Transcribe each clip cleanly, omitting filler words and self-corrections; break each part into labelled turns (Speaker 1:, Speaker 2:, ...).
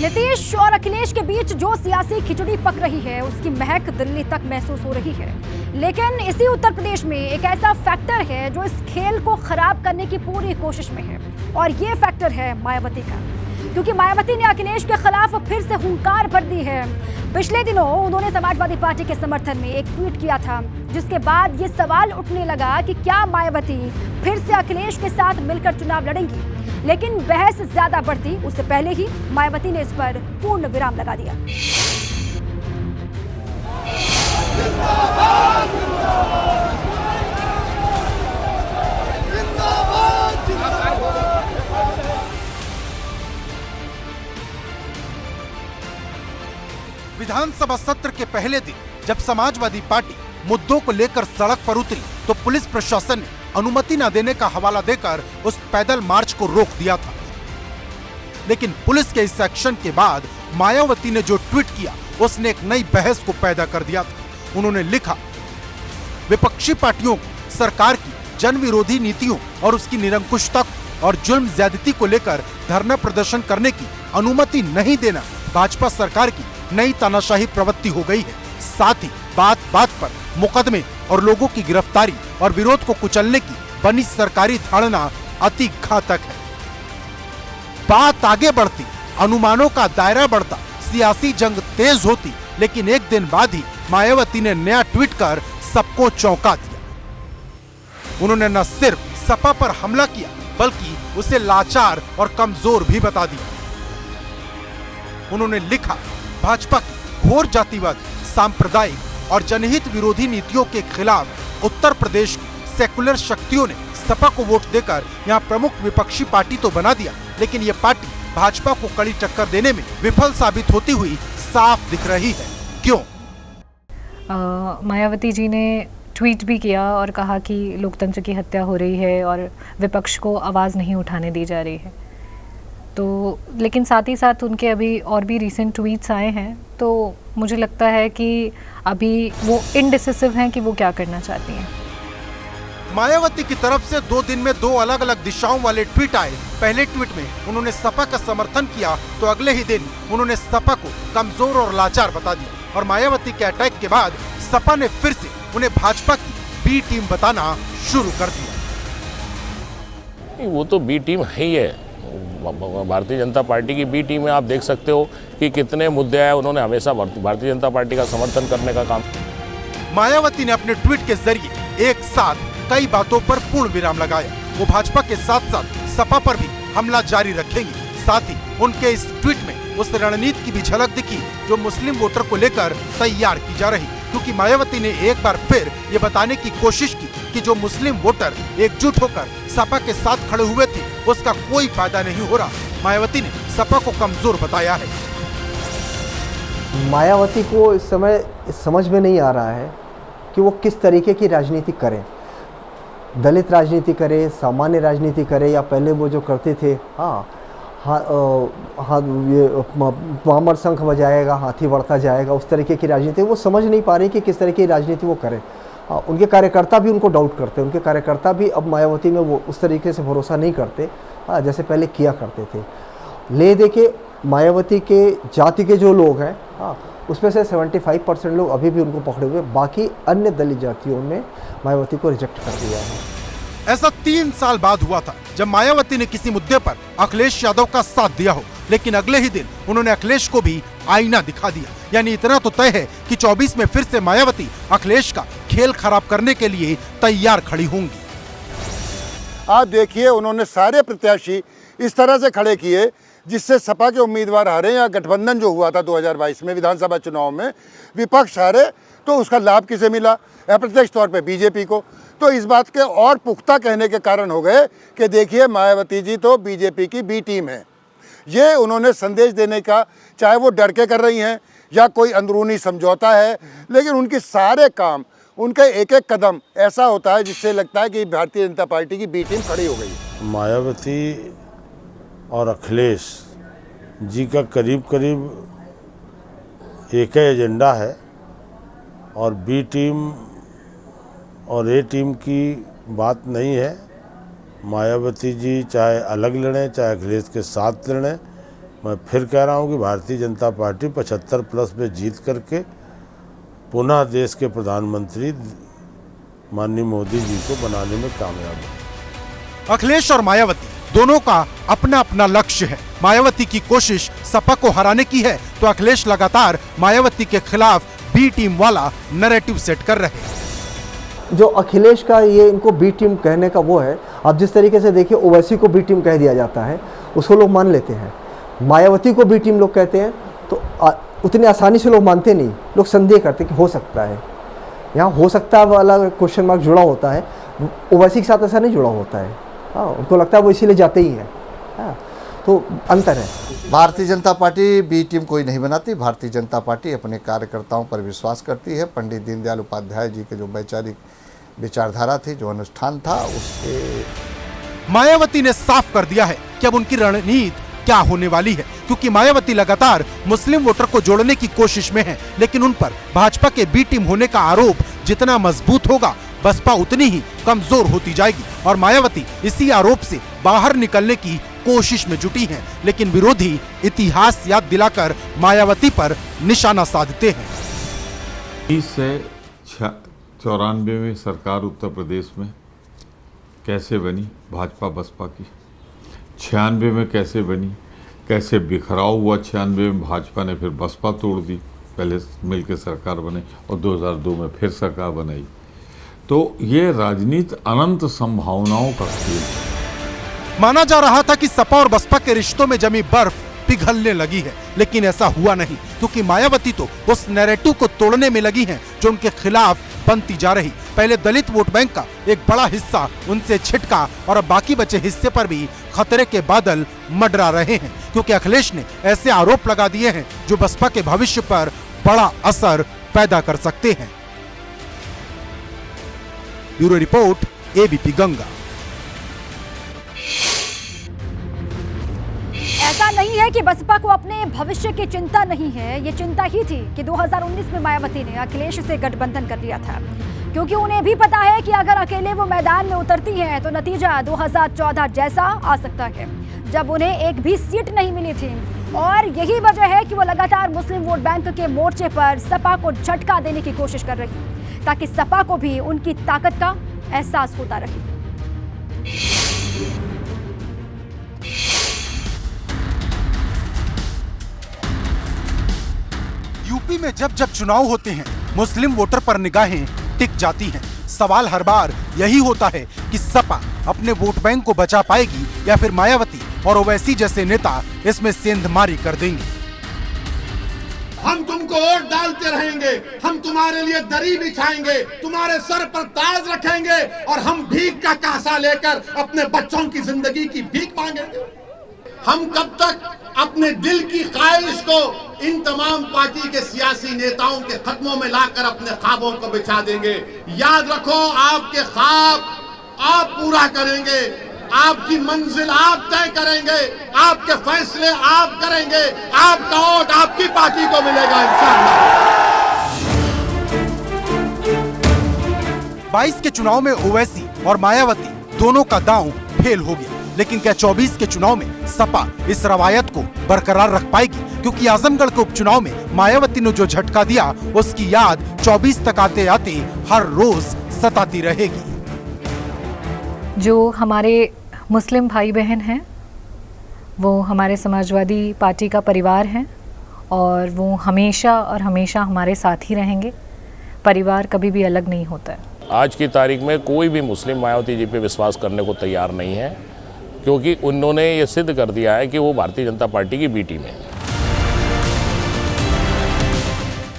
Speaker 1: नीतीश और अखिलेश के बीच जो सियासी खिचड़ी पक रही है उसकी महक दिल्ली तक महसूस हो रही है। लेकिन इसी उत्तर प्रदेश में एक ऐसा फैक्टर है जो इस खेल को खराब करने की पूरी कोशिश में है, और ये फैक्टर है मायावती का। क्योंकि मायावती ने अखिलेश के खिलाफ फिर से हुंकार भर दी है। पिछले दिनों उन्होंने समाजवादी पार्टी के समर्थन में एक ट्वीट किया था, जिसके बाद ये सवाल उठने लगा कि क्या मायावती फिर से अखिलेश के साथ मिलकर चुनाव लड़ेंगी। लेकिन बहस ज्यादा बढ़ती उससे पहले ही मायावती ने इस पर पूर्ण विराम लगा दिया।
Speaker 2: विधानसभा सत्र के पहले दिन जब समाजवादी पार्टी मुद्दों को लेकर सड़क पर उतरी तो पुलिस प्रशासन ने अनुमति न देने का हवाला देकर उस पैदल मार्च को रोक दिया था। लेकिन पुलिस के इस एक्शन के बाद मायावती ने जो ट्वीट किया उसने एक नई बहस को पैदा कर दिया था। उन्होंने लिखा, विपक्षी पार्टियों को सरकार की जन विरोधी नीतियों और उसकी निरंकुशता और जुल्म ज्यादती को लेकर धरना प्रदर्शन करने की अनुमति नहीं देना भाजपा सरकार की नई तानाशाही प्रवृत्ति हो गई है। साथ ही बात बात पर मुकदमे और लोगों की गिरफ्तारी और विरोध को कुचलने की बनी सरकारी धारणा अति घातक है। बात आगे बढ़ती, अनुमानों का दायरा बढ़ता, सियासी जंग तेज होती, लेकिन एक दिन बाद ही मायावती ने नया ट्वीट कर सबको चौंका दिया। उन्होंने न सिर्फ सपा पर हमला किया बल्कि उसे लाचार और कमजोर भी बता दिया। उन्होंने लिखा, भाजपा की घोर जातिवादी, सांप्रदायिक और जनहित विरोधी नीतियों के खिलाफ उत्तर प्रदेश की सेकुलर शक्तियों ने सपा को वोट देकर यहां प्रमुख विपक्षी पार्टी तो बना दिया, लेकिन ये पार्टी भाजपा को कड़ी टक्कर देने में विफल साबित होती हुई साफ दिख रही है। क्यों?
Speaker 3: मायावती जी ने ट्वीट भी किया और कहा कि लोकतंत्र की हत्या हो रही है और विपक्ष को आवाज़ नहीं उठाने दी जा रही है। तो लेकिन साथ ही साथ उनके अभी और भी रीसेंट ट्वीट्स आए हैं, तो मुझे लगता है कि अभी वो इनडिसिसिव हैं कि वो क्या करना चाहती हैं।
Speaker 2: मायावती की तरफ से 2 दिन में 2 अलग अलग दिशाओं वाले ट्वीट आए। पहले ट्वीट में उन्होंने सपा का समर्थन किया तो अगले ही दिन उन्होंने सपा को कमजोर और लाचार बता दिया, और मायावती के अटैक के बाद सपा ने फिर से उन्हें भाजपा की बी टीम बताना शुरू कर दिया।
Speaker 4: वो तो बी टीम है ही है, भारतीय जनता पार्टी की बी टीम में। आप देख सकते हो कि कितने मुद्दे आए, उन्होंने हमेशा भारतीय जनता पार्टी का समर्थन करने का काम।
Speaker 2: मायावती ने अपने ट्वीट के जरिए एक साथ कई बातों पर पूर्ण विराम लगाया। वो भाजपा के साथ साथ सपा पर भी हमला जारी रखेंगी। साथ ही उनके इस ट्वीट में उस रणनीति की भी झलक दिखी जो मुस्लिम वोटर को लेकर तैयार की जा रही, क्योंकि मायावती ने एक बार फिर ये बताने की कोशिश की कि जो मुस्लिम वोटर एकजुट होकर सपा के साथ खड़े हुए थे उसका कोई फायदा नहीं हो रहा। मायावती ने सपा को कमजोर बताया है।
Speaker 5: मायावती को इस समय समझ में नहीं आ रहा है कि वो किस तरीके की राजनीति करें, दलित राजनीति करे, सामान्य राजनीति करे, या पहले वो जो करते थे ये पामर शंख बजाएगा हाथी बढ़ता जाएगा, उस तरीके की राजनीति वो समझ नहीं पा रही कि किस तरह की राजनीति वो करें। उनके कार्यकर्ता भी उनको डाउट करते हैं, उनके कार्यकर्ता भी अब मायावती में वो उस तरीके से भरोसा नहीं करते जैसे पहले किया करते थे। ले दे के मायावती के जाति के जो लोग हैं उसमें से 75% लोग अभी भी उनको पकड़े हुए, बाकी अन्य दलित जातियों ने मायावती को रिजेक्ट कर दिया है।
Speaker 2: ऐसा 3 साल बाद हुआ था जब मायावती ने किसी मुद्दे पर अखिलेश यादव का साथ दिया हो, लेकिन अगले ही दिन उन्होंने अखिलेश को भी आईना दिखा दिया। यानी इतना तो तय है कि 24 में फिर से मायावती अखिलेश का खेल खराब करने के लिए तैयार खड़ी होंगी।
Speaker 6: आप देखिए, उन्होंने सारे प्रत्याशी इस तरह से खड़े किए जिससे सपा के उम्मीदवार हारे, या गठबंधन जो हुआ था 2022 में विधानसभा चुनाव में विपक्ष हारे, तो उसका लाभ किसे मिला? अप्रत्यक्ष तौर पे बीजेपी को। तो इस बात के और पुख्ता कहने के कारण हो गए कि देखिए मायावती जी तो बीजेपी की बी टीम है। ये उन्होंने संदेश देने का, चाहे वो डर के कर रही हैं या कोई अंदरूनी समझौता है, लेकिन उनके सारे काम, उनके एक एक कदम ऐसा होता है जिससे लगता है कि भारतीय जनता पार्टी की बी टीम खड़ी हो गई।
Speaker 7: मायावती और अखिलेश जी का करीब करीब एक ही एजेंडा है, और बी टीम और ए टीम की बात नहीं है। मायावती जी चाहे अलग लड़ें चाहे अखिलेश के साथ लड़ें, मैं फिर कह रहा हूँ कि भारतीय जनता पार्टी 75+ में जीत करके पुनः देश के प्रधानमंत्री माननीय मोदी जी को बनाने में कामयाब है।
Speaker 2: अखिलेश और मायावती दोनों का अपना अपना लक्ष्य है। मायावती की कोशिश सपा को हराने की है, तो अखिलेश लगातार मायावती के खिलाफ बी टीम वाला नैरेटिव सेट कर रहे हैं।
Speaker 5: जो अखिलेश का ये इनको बी टीम कहने का वो है, आप जिस तरीके से देखिए ओवैसी को बी टीम कह दिया जाता है, उसको लोग मान लेते हैं। मायावती को बी टीम लोग कहते हैं तो उतनी आसानी से लोग मानते नहीं, लोग संदेह करते कि हो सकता है। यहाँ हो सकता है वाला क्वेश्चन मार्क जुड़ा होता है, ओवैसी के साथ ऐसा नहीं जुड़ा होता है। हाँ, उनको लगता है वो इसीलिए जाते ही हैं। हाँ, तो अंतर है।
Speaker 8: Bharatiya Janata party B team कोई नहीं बनाती। भारतीय जनता पार्टी अपने कार्यकर्ताओं पर विश्वास करती है। पंडित दीनदयाल उपाध्याय जी के जो वैचारिक विचारधारा थी, जो अनुष्ठान था, उसके
Speaker 2: मायावती ने साफ कर दिया है कि अब उनकी रणनीति क्या होने वाली है, क्योंकि मायावती लगातार मुस्लिम वोटर को जोड़ने की कोशिश में है, लेकिन उन पर भाजपा के बी टीम होने का आरोप जितना मजबूत होगा, बसपा उतनी ही कमजोर होती जाएगी और मायावती इसी आरोप से बाहर निकलने की कोशिश में जुटी हैं। लेकिन विरोधी इतिहास याद दिलाकर मायावती पर निशाना साधते हैं।
Speaker 9: 1994 में सरकार उत्तर प्रदेश में कैसे बनी भाजपा बसपा की, 96 में कैसे बनी, कैसे बिखराव हुआ 96 में, भाजपा ने फिर बसपा तोड़ दी, पहले मिलकर सरकार बनी और 2002 में फिर सरकार बनाई। तो ये राजनीति अनंत संभावनाओं का खेल है।
Speaker 2: माना जा रहा था कि सपा और बसपा के रिश्तों में जमी बर्फ पिघलने लगी है, लेकिन ऐसा हुआ नहीं, क्योंकि मायावती तो उस नैरेटिव को तोड़ने में लगी हैं जो उनके खिलाफ बनती जा रही। पहले दलित वोट बैंक का एक बड़ा हिस्सा उनसे छिटका और अब बाकी बचे हिस्से पर भी खतरे के बादल मंडरा रहे हैं, क्योंकि अखिलेश ने ऐसे आरोप लगा दिए हैं जो बसपा के भविष्य पर बड़ा असर पैदा कर सकते हैं। Bureau report, ABP Ganga.
Speaker 1: ऐसा नहीं है कि बसपा को अपने भविष्य की चिंता नहीं है, ये चिंता ही थी कि 2019 में मायावती ने अखिलेश से गठबंधन कर लिया था, क्योंकि उन्हें भी पता है कि अगर अकेले वो मैदान में उतरती हैं तो नतीजा 2014 जैसा आ सकता है, जब उन्हें एक भी सीट नहीं मिली थी। और यही वजह है कि वो लगातार मुस्लिम वोट बैंक के मोर्चे पर सपा को झटका देने की कोशिश कर रही, ताकि सपा को भी उनकी ताकत का एहसास होता रहे।
Speaker 2: यूपी में जब जब चुनाव होते हैं, मुस्लिम वोटर पर निगाहें टिक जाती हैं। सवाल हर बार यही होता है कि सपा अपने वोट बैंक को बचा पाएगी या फिर मायावती और ओवैसी जैसे नेता इसमें सेंधमारी कर देंगे।
Speaker 10: हम तुमको वोट डालते रहेंगे, हम तुम्हारे लिए दरी बिछाएंगे, तुम्हारे सर पर ताज रखेंगे और हम भीख का कासा लेकर अपने बच्चों की जिंदगी की भीख मांगेंगे। हम कब तक अपने दिल की ख्वाहिश को इन तमाम पार्टी के सियासी नेताओं के खत्मों में लाकर अपने ख्वाबों को बिछा देंगे? याद रखो, आपके ख्वाब आप पूरा करेंगे, आपकी मंजिल आप तय करेंगे, आपके फैसले आप करेंगे, आपका वोट आपकी पार्टी को मिलेगा इंशाअल्लाह।
Speaker 2: 22 के चुनाव में ओवैसी और मायावती दोनों का दांव फेल हो गया, लेकिन क्या 24 के चुनाव में सपा इस रवायत को बरकरार रख पाएगी? क्योंकि आजमगढ़ के उपचुनाव में मायावती ने जो झटका दिया, उसकी याद 24 तक आते आते हर रोज सताती रहेगी।
Speaker 3: जो हमारे मुस्लिम भाई बहन हैं, वो हमारे समाजवादी पार्टी का परिवार हैं और वो हमेशा और हमेशा हमारे साथ ही रहेंगे। परिवार कभी भी अलग नहीं होता है।
Speaker 4: आज की तारीख में कोई भी मुस्लिम मायावती जी पे विश्वास करने को तैयार नहीं है, क्योंकि उन्होंने ये सिद्ध कर दिया है कि वो भारतीय जनता पार्टी की बी टीम है।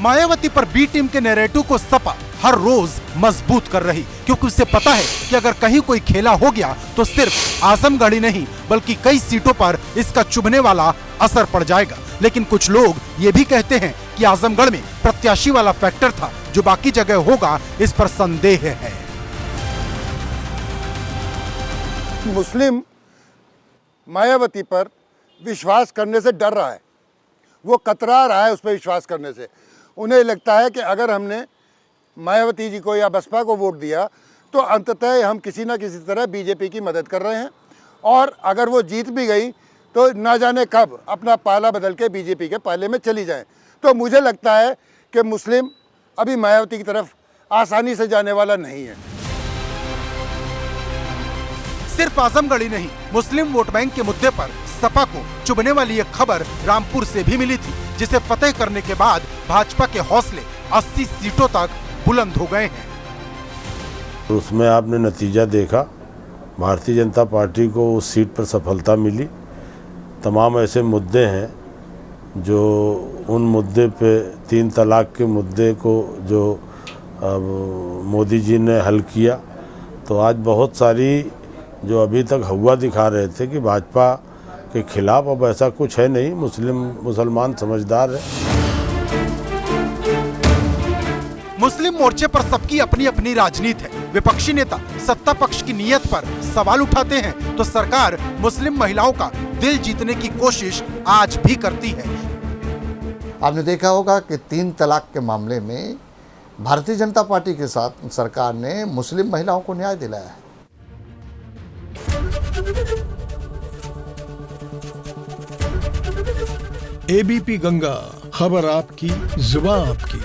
Speaker 2: मायावती पर बी टीम के नैरेटिव को सपा हर रोज मजबूत कर रही, क्योंकि उसे पता है कि अगर कहीं कोई खेला हो गया तो सिर्फ आजमगढ़ ही नहीं बल्कि कई सीटों पर इसका चुभने वाला असर पड़ जाएगा। लेकिन कुछ लोग ये भी कहते हैं कि आजमगढ़ में प्रत्याशी वाला फैक्टर था, जो बाकी जगह होगा इस पर संदेह है।
Speaker 6: मुस्लिम मायावती पर विश्वास करने से डर रहा है, वो कतरा रहा है उस पर विश्वास करने से। उन्हें लगता है कि अगर हमने मायावती जी को या बसपा को वोट दिया तो अंततः हम किसी न किसी तरह बीजेपी की मदद कर रहे हैं, और अगर वो जीत भी गई तो ना जाने कब अपना पाला बदल के बीजेपी के पाले में चली जाएं। तो मुझे लगता है कि मुस्लिम अभी मायावती की तरफ आसानी से जाने वाला नहीं है।
Speaker 2: सिर्फ आजमगढ़ ही नहीं, मुस्लिम वोट बैंक के मुद्दे पर सपा को चुभने वाली एक खबर रामपुर से भी मिली थी, जिसे फतेह करने के बाद भाजपा के हौसले 80 सीटों तक बुलंद हो गए हैं।
Speaker 7: उसमें आपने नतीजा देखा, भारतीय जनता पार्टी को उस सीट पर सफलता मिली। तमाम ऐसे मुद्दे हैं जो उन मुद्दे पे 3 तलाक के मुद्दे को जो मोदी जी ने हल किया, तो आज बहुत सारी जो अभी तक हवा दिखा रहे थे कि भाजपा के खिलाफ, अब ऐसा कुछ है नहीं। मुसलमान समझदार है।
Speaker 2: मुस्लिम मोर्चे पर सबकी अपनी अपनी राजनीति है। विपक्षी नेता सत्ता पक्ष की नीयत पर सवाल उठाते हैं तो सरकार मुस्लिम महिलाओं का दिल जीतने की कोशिश आज भी करती है।
Speaker 8: आपने देखा होगा कि 3 तलाक के मामले में भारतीय जनता पार्टी के साथ सरकार ने मुस्लिम महिलाओं को न्याय दिलाया है।
Speaker 11: एबीपी गंगा, खबर आपकी, जुबान आपकी।